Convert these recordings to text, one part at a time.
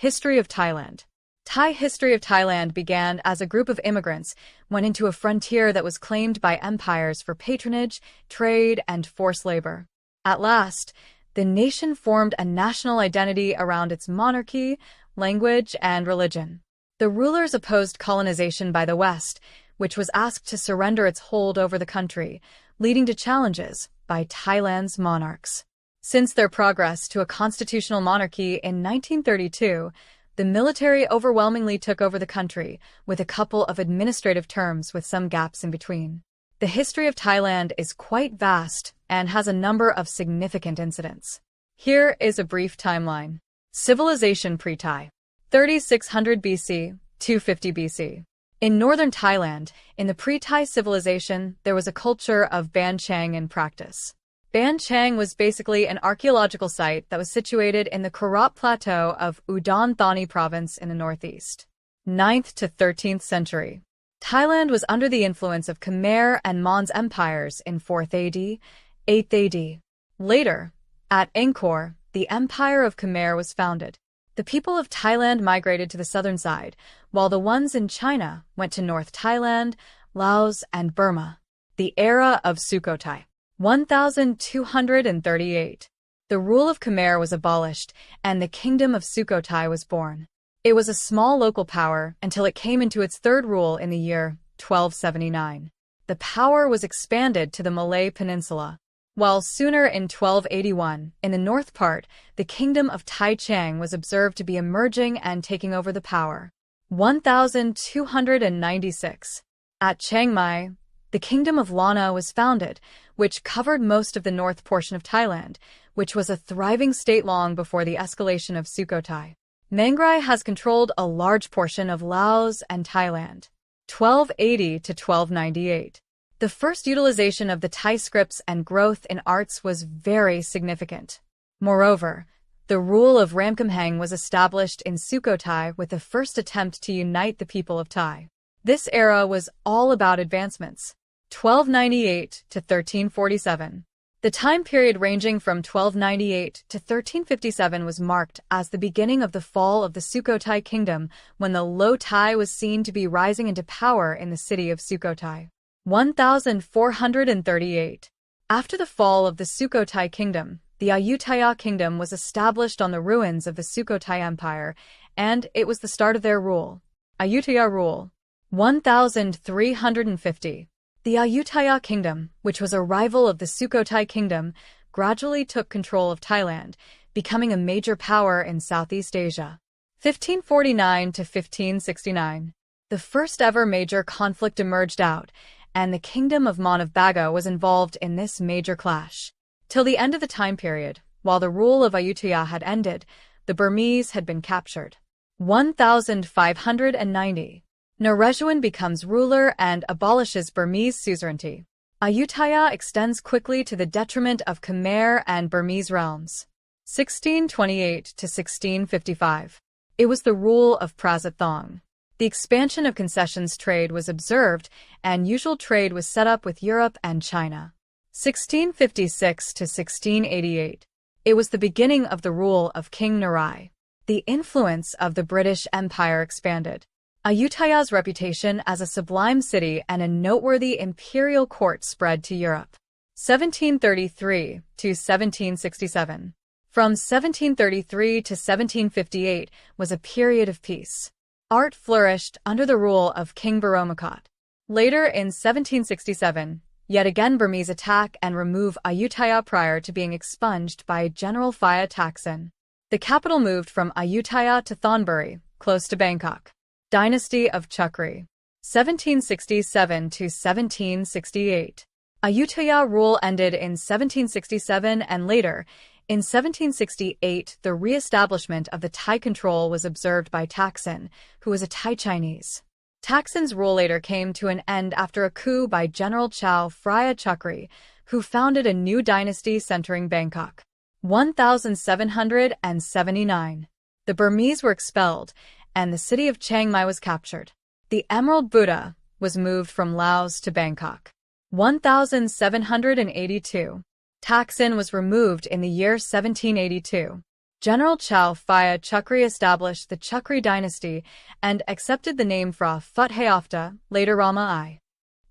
History of Thailand. Thai history of Thailand began as a group of immigrants went into a frontier that was claimed by empires for patronage, trade, and forced labor. At last, the nation formed a national identity around its monarchy, language, and religion. The rulers opposed colonization by the West, which was asked to surrender its hold over the country, leading to challenges by Thailand's monarchs. Since their progress to a constitutional monarchy in 1932, the military overwhelmingly took over the country, with a couple of administrative terms with some gaps in between. The history of Thailand is quite vast and has a number of significant incidents. Here is a brief timeline. Civilization pre-Thai. 3600 BC, 250 BC. In northern Thailand, in the pre-Thai civilization, there was a culture of Ban Chang in practice. Ban Chang was basically an archaeological site that was situated in the Karat Plateau of Udon Thani province in the northeast. 9th to 13th century. Thailand was under the influence of Khmer and Mon's empires in 4th AD, 8th AD. Later, at Angkor, the Empire of Khmer was founded. The people of Thailand migrated to the southern side, while the ones in China went to North Thailand, Laos, and Burma. The era of Sukhothai. 1238. The rule of Khmer was abolished, and the kingdom of Sukhothai was born. It was a small local power until it came into its third rule in the year 1279. The power was expanded to the Malay Peninsula. While sooner in 1281, in the north part, the kingdom of Tai Chang was observed to be emerging and taking over the power. 1296. At Chiang Mai, the kingdom of Lana was founded, which covered most of the north portion of Thailand, which was a thriving state long before the escalation of Sukhothai. Mangrai has controlled a large portion of Laos and Thailand. 1280 to 1298. The first utilization of the Thai scripts and growth in arts was very significant. Moreover, the rule of Ramkhamhaeng was established in Sukhothai with the first attempt to unite the people of Thai. This era was all about advancements. 1298 to 1347. The time period ranging from 1298 to 1357 was marked as the beginning of the fall of the Sukhothai kingdom when the Low Thai was seen to be rising into power in the city of Sukhothai. 1438. After the fall of the Sukhothai kingdom, the Ayutthaya kingdom was established on the ruins of the Sukhothai Empire, and it was the start of their rule. Ayutthaya rule. 1350. The Ayutthaya kingdom, which was a rival of the Sukhothai kingdom, gradually took control of Thailand, becoming a major power in Southeast Asia. 1549 to 1569. The first ever major conflict emerged out, and the kingdom of Mon of Bago was involved in this major clash. Till the end of the time period, while the rule of Ayutthaya had ended, the Burmese had been captured. 1590. Naresuan becomes ruler and abolishes Burmese suzerainty. Ayutthaya extends quickly to the detriment of Khmer and Burmese realms. 1628 to 1655. It was the rule of Prasat Thong. The expansion of concessions trade was observed, and usual trade was set up with Europe and China. 1656 to 1688. It was the beginning of the rule of King Narai. The influence of the British Empire expanded. Ayutthaya's reputation as a sublime city and a noteworthy imperial court spread to Europe. 1733 to 1767. From 1733 to 1758 was a period of peace. Art flourished under the rule of King Baromakot. Later in 1767, yet again Burmese attack and remove Ayutthaya prior to being expunged by General Phaya Thaksin. The capital moved from Ayutthaya to Thonburi, close to Bangkok. Dynasty of Chakri. 1767 to 1768. Ayutthaya rule ended in 1767 and later, in 1768, the re-establishment of the Thai control was observed by Thaksin, who was a Thai Chinese. Thaksin's rule later came to an end after a coup by General Chow Phraya Chakri, who founded a new dynasty centering Bangkok. 1779. The Burmese were expelled, and the city of Chiang Mai was captured. The Emerald Buddha was moved from Laos to Bangkok. 1782. Thaksin was removed in the year 1782. General Chow Phaya Chakri established the Chakri dynasty and accepted the name Phra Phut-Hayafta, later Rama I.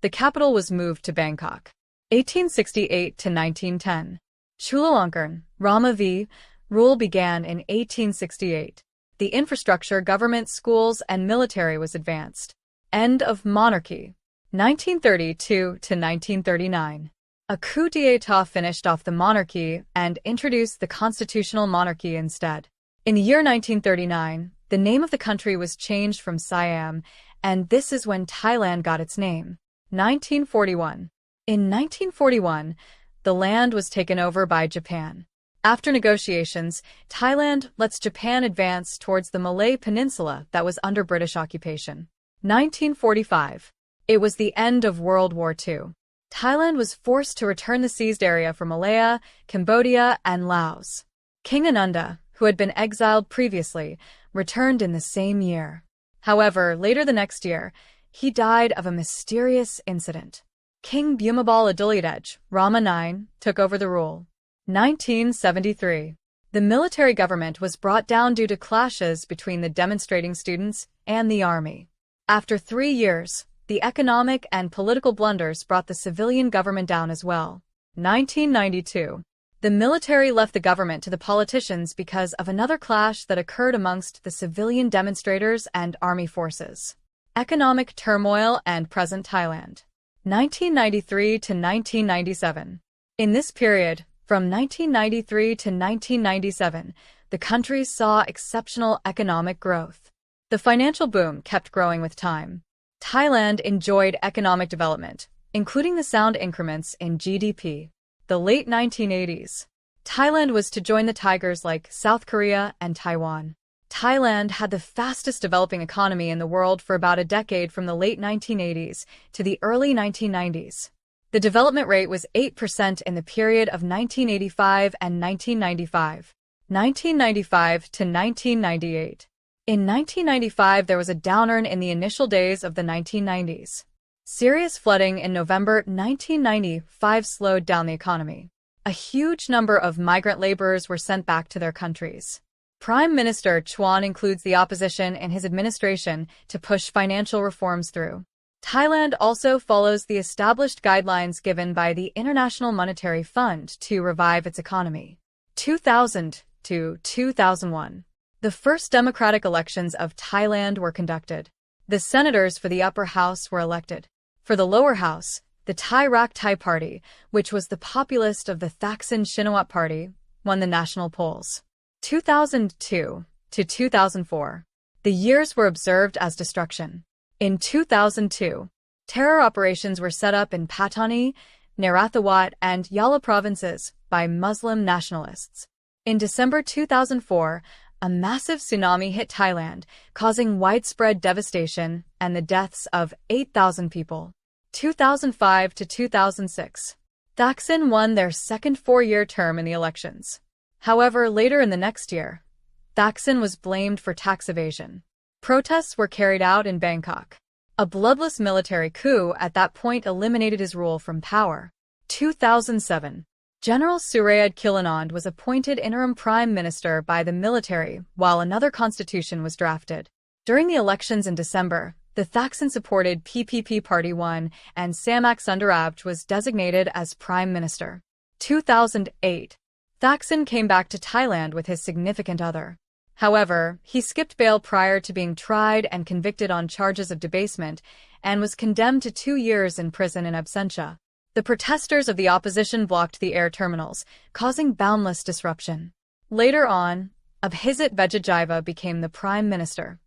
The capital was moved to Bangkok. 1868 to 1910. Chulalongkorn, Rama V. Rule began in 1868. The infrastructure, government, schools, and military was advanced. End of monarchy. 1932 to 1939. A coup d'état finished off the monarchy and introduced the constitutional monarchy instead. In the year 1939, the name of the country was changed from Siam, and this is when Thailand got its name. 1941. In 1941, the land was taken over by Japan. After negotiations, Thailand lets Japan advance towards the Malay Peninsula that was under British occupation. 1945. It was the end of World War II. Thailand was forced to return the seized area for Malaya, Cambodia, and Laos. King Ananda, who had been exiled previously, returned in the same year. However, later the next year, he died of a mysterious incident. King Bhumibol Adulyadej, Rama IX, took over the rule. 1973. The military government was brought down due to clashes between the demonstrating students and the army. After 3 years, the economic and political blunders brought the civilian government down as well. 1992. The military left the government to the politicians because of another clash that occurred amongst the civilian demonstrators and army forces. Economic turmoil and present Thailand. 1993 to 1997. In this period, from 1993 to 1997, the country saw exceptional economic growth. The financial boom kept growing with time. Thailand enjoyed economic development, including the sound increments in GDP. The late 1980s. Thailand was to join the tigers like South Korea and Taiwan. Thailand had the fastest developing economy in the world for about a decade from the late 1980s to the early 1990s. The development rate was 8% in the period of 1985 and 1995. 1995 to 1998. In 1995, there was a downturn in the initial days of the 1990s. Serious flooding in November 1995 slowed down the economy. A huge number of migrant laborers were sent back to their countries. Prime Minister Chouan includes the opposition in his administration to push financial reforms through. Thailand also follows the established guidelines given by the International Monetary Fund to revive its economy. 2000 to 2001. The first democratic elections of Thailand were conducted. The senators for the upper house were elected. For the lower house, the Thai Rak Thai Party, which was the populist of the Thaksin Shinawatra Party, won the national polls. 2002 to 2004. The years were observed as destruction. In 2002, terror operations were set up in Pattani, Narathiwat, and Yala provinces by Muslim nationalists. In December 2004, a massive tsunami hit Thailand, causing widespread devastation and the deaths of 8,000 people. 2005 to 2006. Thaksin won their second 4-year term in the elections. However, later in the next year, Thaksin was blamed for tax evasion. Protests were carried out in Bangkok. A bloodless military coup at that point eliminated his rule from power. 2007. General Surayad Kilanand was appointed interim prime minister by the military while another constitution was drafted. During the elections in December, the Thaksin-supported PPP party won and Samak Sundarabje was designated as prime minister. 2008. Thaksin came back to Thailand with his significant other. However, he skipped bail prior to being tried and convicted on charges of debasement and was condemned to 2 years in prison in absentia. The protesters of the opposition blocked the air terminals, causing boundless disruption. Later on, Abhisit Vejjajiva became the prime minister.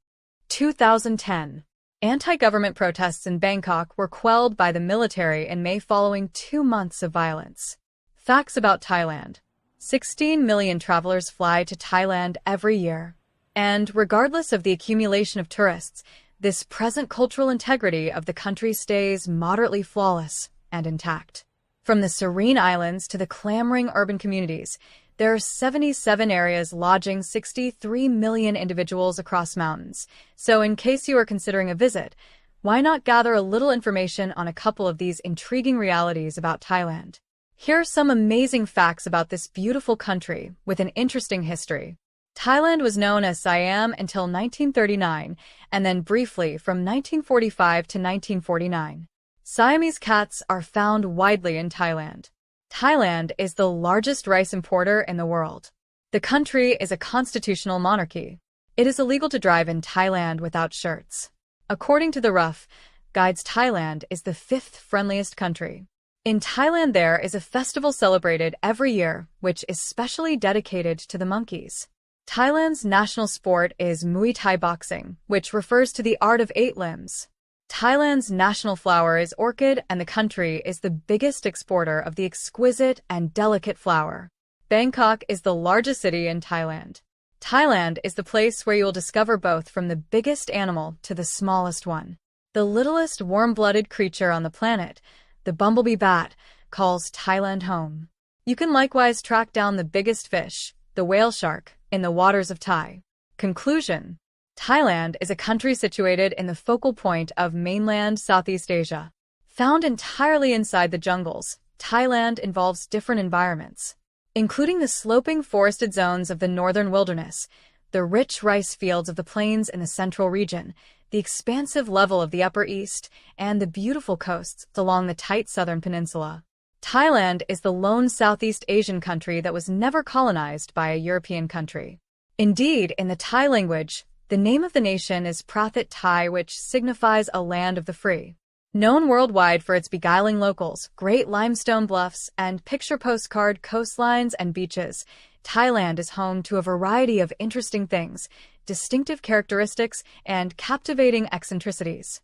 2010. Anti-government protests in Bangkok were quelled by the military in May following 2 months of violence. Facts about Thailand. 16 million travelers fly to Thailand every year. And regardless of the accumulation of tourists, this present cultural integrity of the country stays moderately flawless and intact. From the serene islands to the clamoring urban communities, there are 77 areas lodging 63 million individuals across mountains. So in case you are considering a visit, why not gather a little information on a couple of these intriguing realities about Thailand? Here are some amazing facts about this beautiful country with an interesting history. Thailand was known as Siam until 1939, and then briefly from 1945 to 1949. Siamese cats are found widely in Thailand. Thailand is the largest rice importer in the world. The country is a constitutional monarchy. It is illegal to drive in Thailand without shirts. According to the Rough Guides, Thailand is the fifth friendliest country. In Thailand, there is a festival celebrated every year, which is specially dedicated to the monkeys. Thailand's national sport is Muay Thai boxing, which refers to the art of 8 limbs. Thailand's national flower is orchid, and the country is the biggest exporter of the exquisite and delicate flower. Bangkok is the largest city in Thailand. Thailand is the place where you will discover both from the biggest animal to the smallest one. The littlest warm-blooded creature on the planet, the bumblebee bat, calls Thailand home. You can likewise track down the biggest fish, the whale shark, in the waters of Thai. Conclusion: Thailand is a country situated in the focal point of mainland Southeast Asia. Found entirely inside the jungles, Thailand involves different environments, including the sloping forested zones of the northern wilderness, the rich rice fields of the plains in the central region, the expansive level of the Upper East, and the beautiful coasts along the tight southern peninsula. Thailand is the lone Southeast Asian country that was never colonized by a European country. Indeed, in the Thai language, the name of the nation is Prathit Thai, which signifies a land of the free. Known worldwide for its beguiling locals, great limestone bluffs, and picture postcard coastlines and beaches, Thailand is home to a variety of interesting things, distinctive characteristics, and captivating eccentricities.